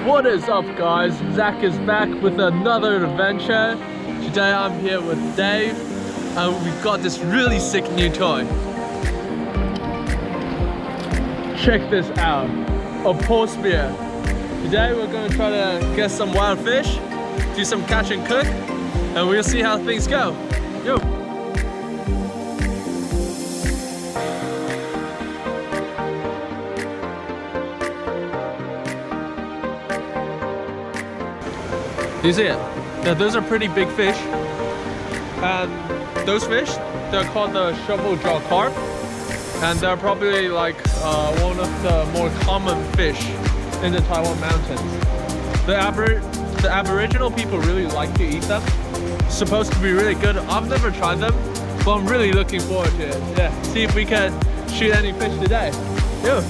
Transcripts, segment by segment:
What is up, guys? Zach is back with another adventure. Today I'm here with Dave and we've got this really sick new toy. Check this out, a pole spear. Today we're going to try to get some wild fish, do some catch and cook, and we'll see how things go. Yo! You see it? Now those are pretty big fish, and those fish, they're called the shovel jaw carp, and they're probably like one of the more common fish in the Taiwan mountains. The Aboriginal people really like to eat them. It's supposed to be really good. I've never tried them, but I'm really looking forward to it. Yeah, see if we can shoot any fish today. Yo.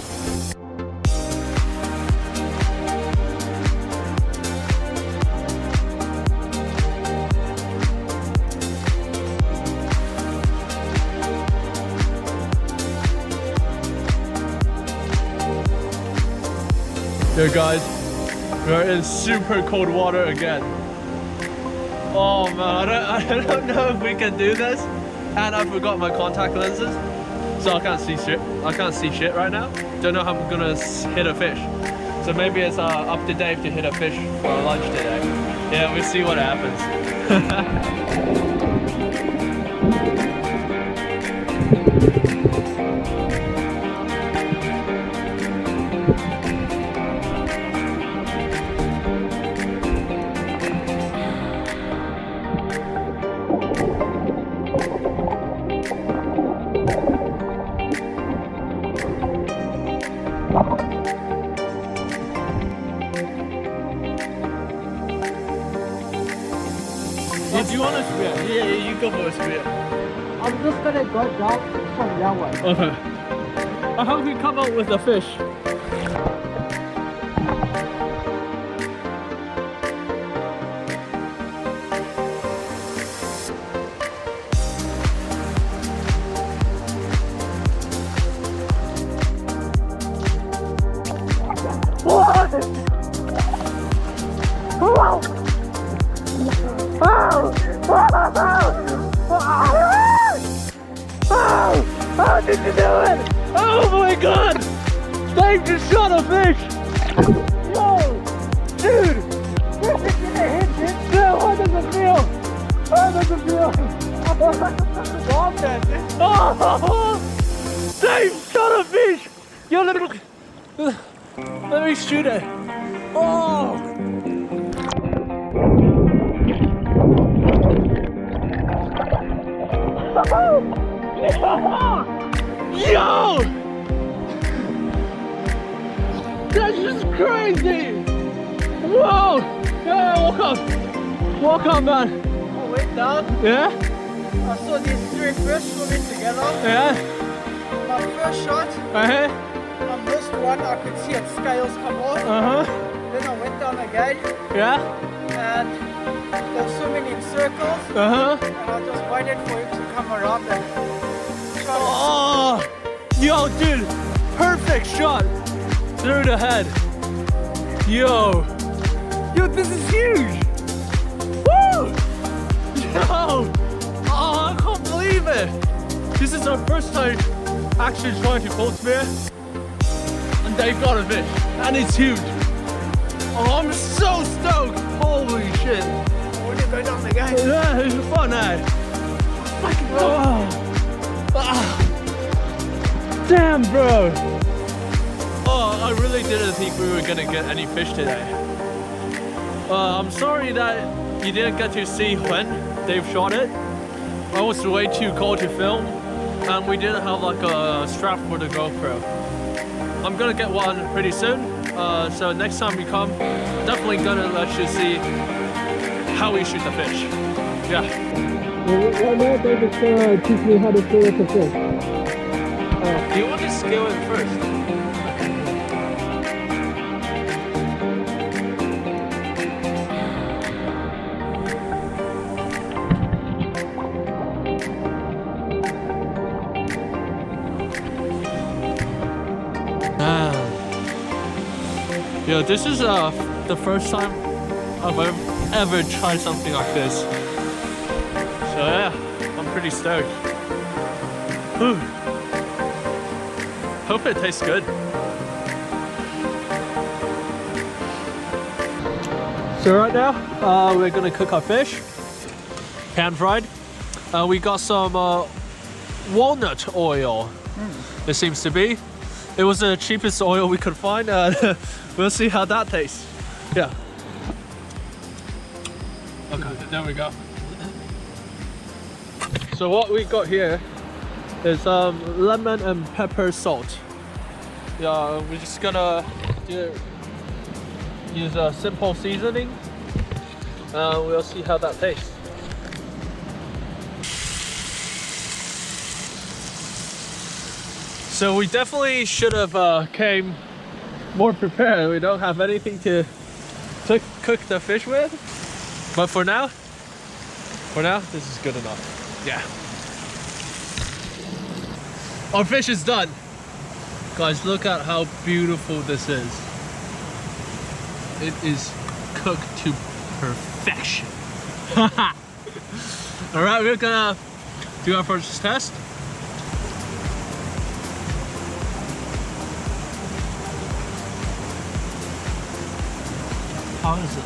Yo guys, we're in super cold water again. Oh man, I don't know if we can do this. And I forgot my contact lenses, so I can't see shit. I can't see shit right now. Don't know how I'm gonna hit a fish. So maybe it's up to Dave to hit a fish for our lunch today. Yeah, we'll see what happens. Do you want a spear? Yeah, you go for a spear. I'm just gonna go down from that way. Okay. I hope we come out with a fish. What? Wow! How did you do it? Oh my god! Dave just shot a fish! Yo! Dude! This is gonna hit it! Yeah, how does it feel? How does it feel? Bomb that! Oh! Dave shot a fish! Yo, let me shoot it. Oh! Yo! That's just crazy! Whoa! Yeah, walk up, man. I went down, Yeah? I saw these three fish swimming together. Yeah? My first shot, Uh-huh. I missed one, I could see its scales come off. Uh-huh. Then I went down again, Yeah? and they were swimming in circles, Uh-huh. and I just waited for him to come around and try to... Oh! Yo, dude! Perfect shot! Through the head. Yo! Yo, this is huge! Woo! Yo! Oh, I can't believe it! This is our first time actually trying to pole spear. And Dave got a fish. And it's huge. Oh, I'm so stoked! Holy shit! I want to go down again. Yeah, it's fun, eh? Oh. Ah. Damn, bro! Oh, I really didn't think we were gonna get any fish today. I'm sorry that you didn't get to see when Dave shot it. I was way too cold to film, and we didn't have like a strap for the GoPro. I'm gonna get one pretty soon, so next time we come, definitely gonna let you see how we shoot the fish. Yeah. Right now, they just teach me how to fill up the fish. Do you want to scale it first? Yo, this is the first time I've ever tried something like this. So yeah, I'm pretty stoked. Whew. Hope it tastes good. So right now, we're gonna cook our fish, pan fried. We got some walnut oil. It seems to be. It was the cheapest oil we could find. We'll see how that tastes. Yeah. Okay, there we go. So what we got here is lemon and pepper salt. Yeah, we're just gonna use a simple seasoning. We'll see how that tastes. So we definitely should have came more prepared. We don't have anything to cook the fish with. But for now, this is good enough. Yeah. Our fish is done. Guys, look at how beautiful this is. It is cooked to perfection. All right, we're gonna do our first test. How is it?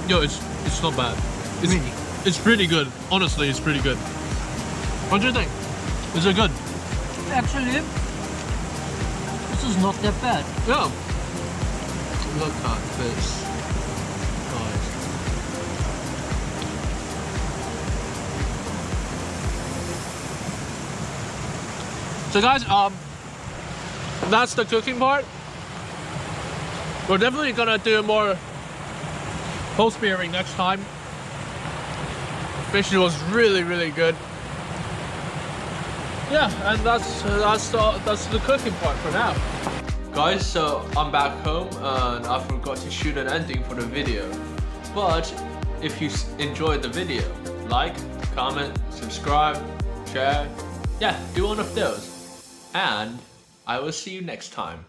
Yo, it's not bad. It's pretty good. Honestly, it's pretty good. What do you think? Is it good? Actually, this is not that bad. Yeah. Look at this, guys. So guys, that's the cooking part. We're definitely gonna do more pole spearing next time. Fish was really good. Yeah, and that's the cooking part for now. Guys, so I'm back home and I forgot to shoot an ending for the video. But if you enjoyed the video, like, comment, subscribe, share. Yeah, do one of those. And I will see you next time.